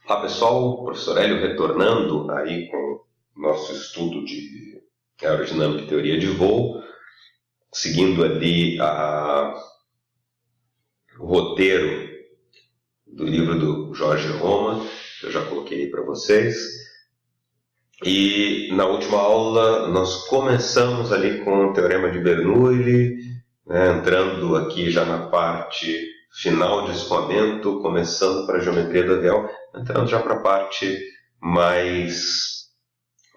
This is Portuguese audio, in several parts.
Olá pessoal, professor Hélio retornando aí com o nosso estudo de aerodinâmica e teoria de voo, seguindo ali o roteiro do livro do Jorge Roma, que eu já coloquei aí para vocês. E na última aula nós começamos ali com o teorema de Bernoulli, né, entrando aqui já na parte final de escoamento, começando para a geometria do avião, entrando já para a parte mais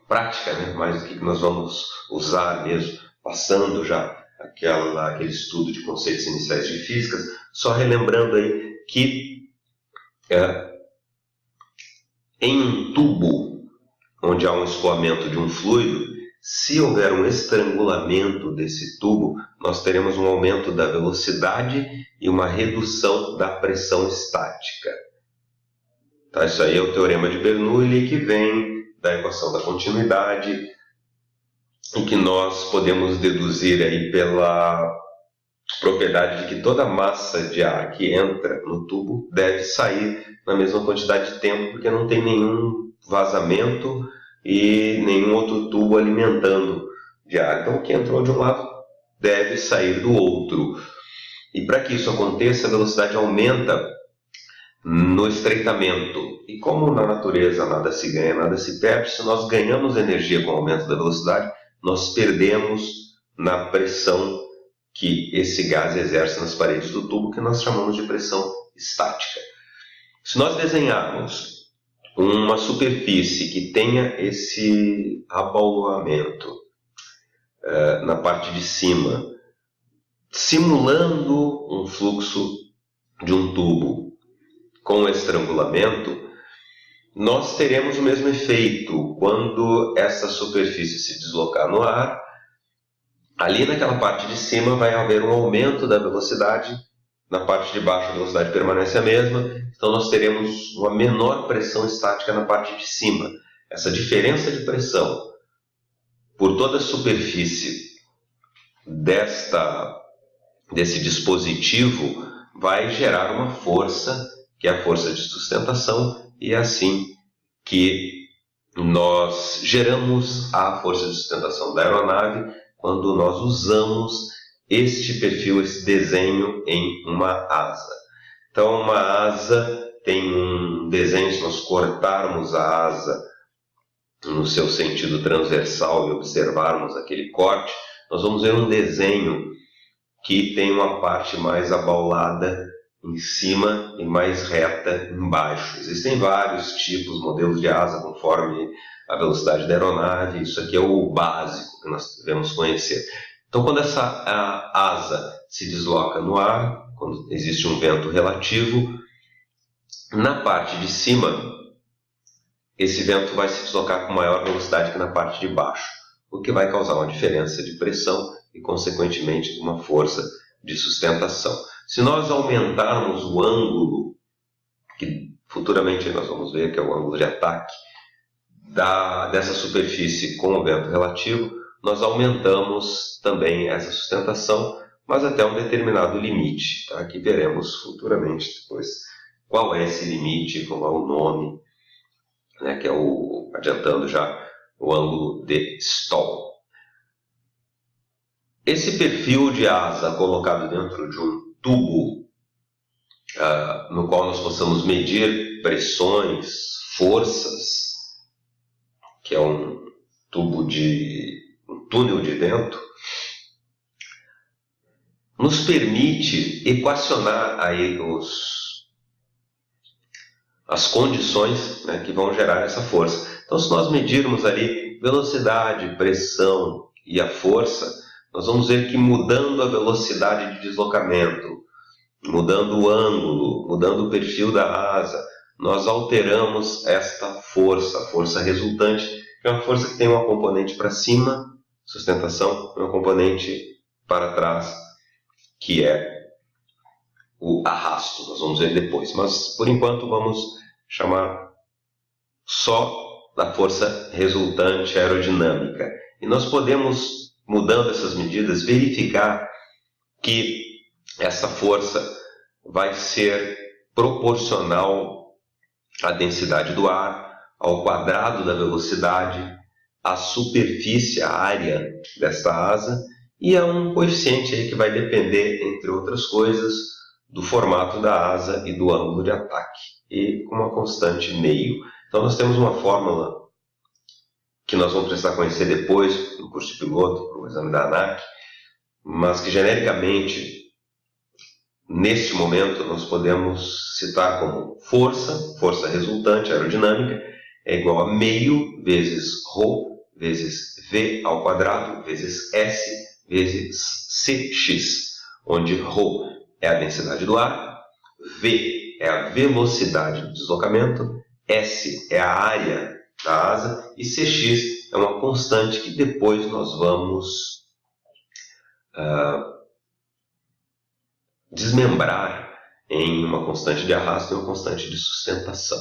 prática, né? Mais o que nós vamos usar mesmo, passando já aquele estudo de conceitos iniciais de física, só relembrando aí que em um tubo onde há um escoamento de um fluido, se houver um estrangulamento desse tubo, nós teremos um aumento da velocidade e uma redução da pressão estática. Tá, isso aí é o teorema de Bernoulli, que vem da equação da continuidade e que nós podemos deduzir aí pela propriedade de que toda massa de ar que entra no tubo deve sair na mesma quantidade de tempo, porque não tem nenhum vazamento e nenhum outro tubo alimentando de ar. Então, o que entrou de um lado deve sair do outro. E para que isso aconteça, a velocidade aumenta no estreitamento. E como na natureza nada se ganha, nada se perde, se nós ganhamos energia com o aumento da velocidade, nós perdemos na pressão que esse gás exerce nas paredes do tubo, que nós chamamos de pressão estática. Se nós desenharmos uma superfície que tenha esse abaulamento na parte de cima, simulando um fluxo de um tubo com estrangulamento, nós teremos o mesmo efeito quando essa superfície se deslocar no ar. Ali naquela parte de cima vai haver um aumento da velocidade, na parte de baixo a velocidade permanece a mesma, então nós teremos uma menor pressão estática na parte de cima. Essa diferença de pressão por toda a superfície desse dispositivo vai gerar uma força, que é a força de sustentação, e é assim que nós geramos a força de sustentação da aeronave quando nós usamos este perfil, esse desenho em uma asa. Então, uma asa tem um desenho, se nós cortarmos a asa no seu sentido transversal e observarmos aquele corte, nós vamos ver um desenho que tem uma parte mais abaulada em cima e mais reta embaixo. Existem vários tipos, modelos de asa conforme a velocidade da aeronave. Isso aqui é o básico que nós devemos conhecer. Então, quando essa asa se desloca no ar, quando existe um vento relativo, na parte de cima, esse vento vai se deslocar com maior velocidade que na parte de baixo, o que vai causar uma diferença de pressão e, consequentemente, uma força de sustentação. Se nós aumentarmos o ângulo, que futuramente nós vamos ver que é o ângulo de ataque, dessa superfície com o vento relativo, nós aumentamos também essa sustentação, mas até um determinado limite, tá? Que veremos futuramente depois qual é esse limite, qual é o nome, né? Que é adiantando já, o ângulo de Stall. Esse perfil de asa colocado dentro de um tubo, no qual nós possamos medir pressões, forças, que é um túnel de vento, nos permite equacionar aí as condições, né, que vão gerar essa força. Então, se nós medirmos ali velocidade, pressão e a força, nós vamos ver que mudando a velocidade de deslocamento, mudando o ângulo, mudando o perfil da asa, nós alteramos esta força, a força resultante, que é uma força que tem uma componente para cima, sustentação, e uma componente para trás, que é o arrasto. Nós vamos ver depois, mas por enquanto vamos chamar só da força resultante aerodinâmica. E nós podemos, mudando essas medidas, verificar que essa força vai ser proporcional a densidade do ar ao quadrado da velocidade, a superfície, a área desta asa, e há um coeficiente aí que vai depender, entre outras coisas, do formato da asa e do ângulo de ataque, e uma constante meio. Então nós temos uma fórmula que nós vamos precisar conhecer depois, no curso de piloto, para o exame da ANAC, mas que genericamente, neste momento, nós podemos citar como força resultante aerodinâmica, é igual a meio vezes ρ vezes v ao quadrado vezes s vezes cx, onde ρ é a densidade do ar, v é a velocidade do deslocamento, s é a área da asa e cx é uma constante que depois nós vamos desmembrar em uma constante de arrasto e uma constante de sustentação.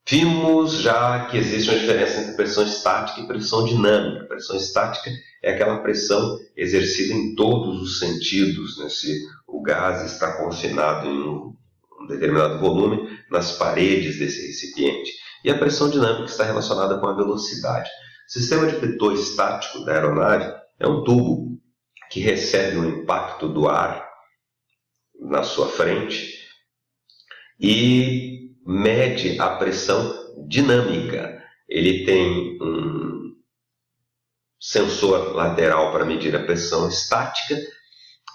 Vimos já que existe uma diferença entre pressão estática e pressão dinâmica. A pressão estática é aquela pressão exercida em todos os sentidos, né? Se o gás está confinado em um determinado volume nas paredes desse recipiente. E a pressão dinâmica está relacionada com a velocidade. O sistema de Pitot estático da aeronave é um tubo que recebe o impacto do ar na sua frente e mede a pressão dinâmica. Ele tem um sensor lateral para medir a pressão estática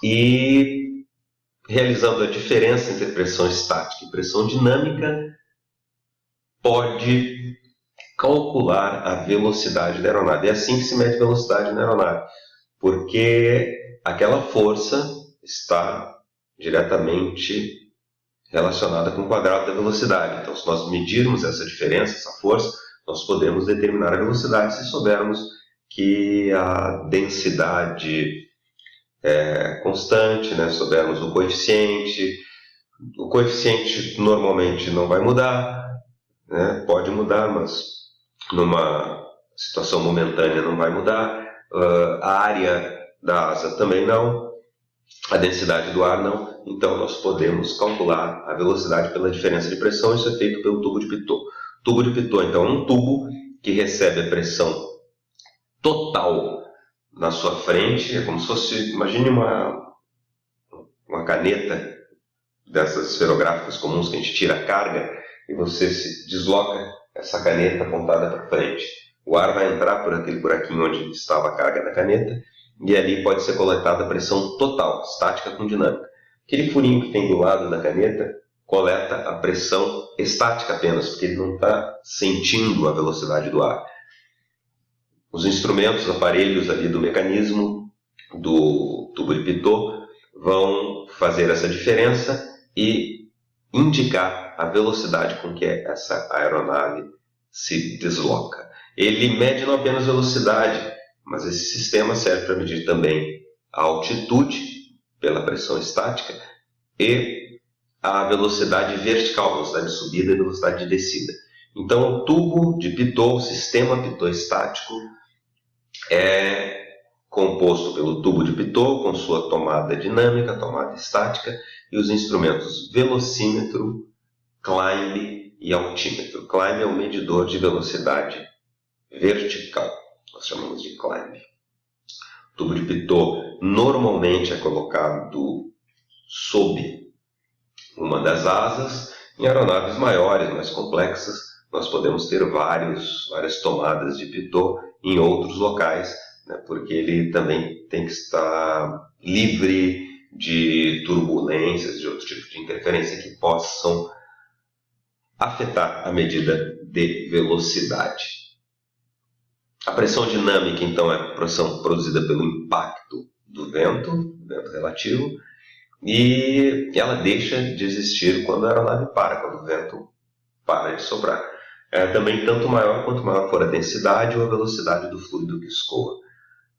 e, realizando a diferença entre pressão estática e pressão dinâmica, pode calcular a velocidade da aeronave. É assim que se mede velocidade na aeronave, porque aquela força está diretamente relacionada com o quadrado da velocidade. Então, se nós medirmos essa diferença, essa força, nós podemos determinar a velocidade se soubermos que a densidade é constante, né? Soubermos o coeficiente. O coeficiente normalmente não vai mudar, né? Pode mudar, mas numa situação momentânea não vai mudar. A área da asa também não, a densidade do ar não. Então nós podemos calcular a velocidade pela diferença de pressão. Isso é feito pelo tubo de Pitot. Tubo de Pitot, então, é um tubo que recebe a pressão total na sua frente. É como se fosse, imagine uma caneta dessas esferográficas comuns que a gente tira a carga e você se desloca essa caneta apontada para frente. O ar vai entrar por aquele buraquinho onde estava a carga da caneta e ali pode ser coletada a pressão total, estática com dinâmica. Aquele furinho que tem do lado da caneta coleta a pressão estática apenas, porque ele não está sentindo a velocidade do ar. Os instrumentos, aparelhos ali do mecanismo do tubo de Pitot vão fazer essa diferença e indicar a velocidade com que essa aeronave se desloca. Ele mede não apenas velocidade, mas esse sistema serve para medir também a altitude pela pressão estática e a velocidade vertical, velocidade de subida e velocidade de descida. Então, o tubo de Pitot, o sistema Pitot estático, é composto pelo tubo de Pitot com sua tomada dinâmica, tomada estática e os instrumentos velocímetro, climb e altímetro. Climb é o medidor de velocidade vertical, nós chamamos de climb. O tubo de Pitot normalmente é colocado sob uma das asas. Em aeronaves maiores, mais complexas, nós podemos ter várias tomadas de Pitot em outros locais, né, porque ele também tem que estar livre de turbulências, de outro tipo de interferência que possam afetar a medida de velocidade. A pressão dinâmica, então, é a pressão produzida pelo impacto do vento relativo, e ela deixa de existir quando a aeronave para, quando o vento para de soprar. Também, tanto maior quanto maior for a densidade ou a velocidade do fluido que escoa.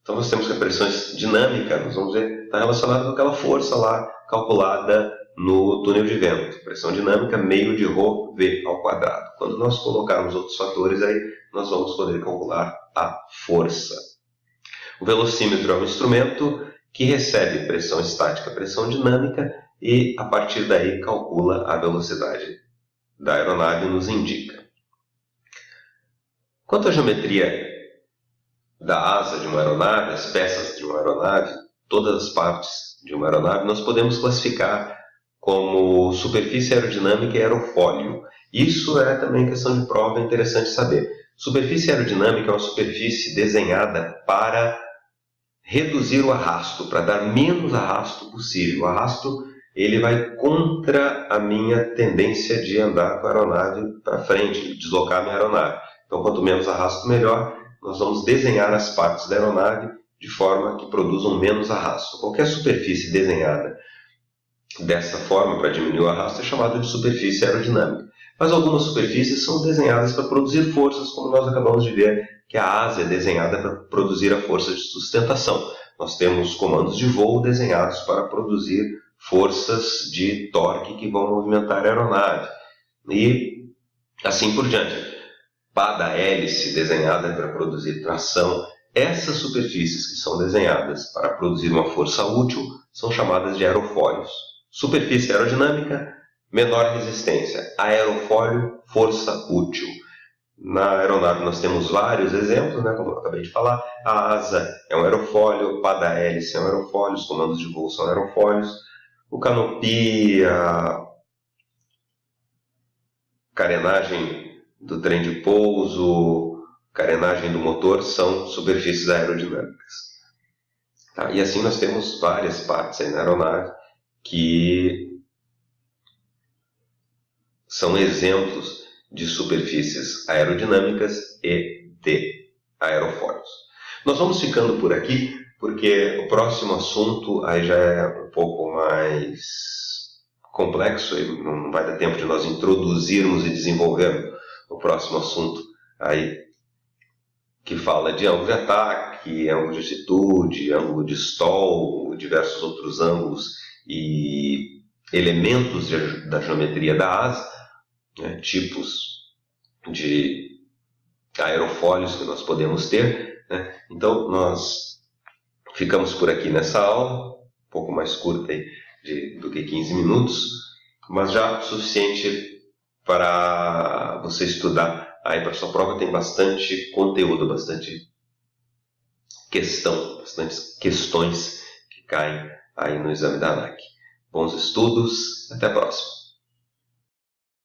Então, nós temos que a pressão dinâmica, nós vamos ver, está relacionada com aquela força lá calculada no túnel de vento. Pressão dinâmica, meio de ρ v ao quadrado. Quando nós colocarmos outros fatores aí, nós vamos poder calcular a força. O velocímetro é um instrumento que recebe pressão estática, pressão dinâmica e, a partir daí, calcula a velocidade da aeronave nos indica. Quanto à geometria da asa de uma aeronave, as peças de uma aeronave, todas as partes de uma aeronave, nós podemos classificar como superfície aerodinâmica e aerofólio. Isso é também questão de prova, é interessante saber. Superfície aerodinâmica é uma superfície desenhada para reduzir o arrasto, para dar menos arrasto possível. O arrasto ele vai contra a minha tendência de andar com a aeronave para frente, de deslocar a minha aeronave. Então, quanto menos arrasto, melhor. Nós vamos desenhar as partes da aeronave de forma que produzam menos arrasto. Qualquer superfície desenhada dessa forma para diminuir o arrasto é chamada de superfície aerodinâmica. Mas algumas superfícies são desenhadas para produzir forças, como nós acabamos de ver, que a asa é desenhada para produzir a força de sustentação. Nós temos comandos de voo desenhados para produzir forças de torque que vão movimentar a aeronave. E assim por diante. Pá da hélice desenhada para produzir tração. Essas superfícies que são desenhadas para produzir uma força útil são chamadas de aerofólios. Superfície aerodinâmica, menor resistência. Aerofólio, força útil. Na aeronave nós temos vários exemplos, como eu acabei de falar. A asa é um aerofólio, pá da hélice é um aerofólio, os comandos de voo são aerofólios. O canopy, a carenagem do trem de pouso, carenagem do motor são superfícies aerodinâmicas. Tá? E assim nós temos várias partes aí na aeronave que são exemplos de superfícies aerodinâmicas e de aerofólios. Nós vamos ficando por aqui, porque o próximo assunto aí já é um pouco mais complexo, e não vai dar tempo de nós introduzirmos e desenvolvermos o próximo assunto aí, que fala de ângulo de ataque, ângulo de altitude, ângulo de stall, diversos outros ângulos e elementos da geometria da asa, tipos de aerofólios que nós podemos ter. Então, nós ficamos por aqui nessa aula, um pouco mais curta aí do que 15 minutos, mas já suficiente para você estudar. Aí para sua prova tem bastante conteúdo, bastante bastantes questões que caem aí no exame da ANAC. Bons estudos, até a próxima.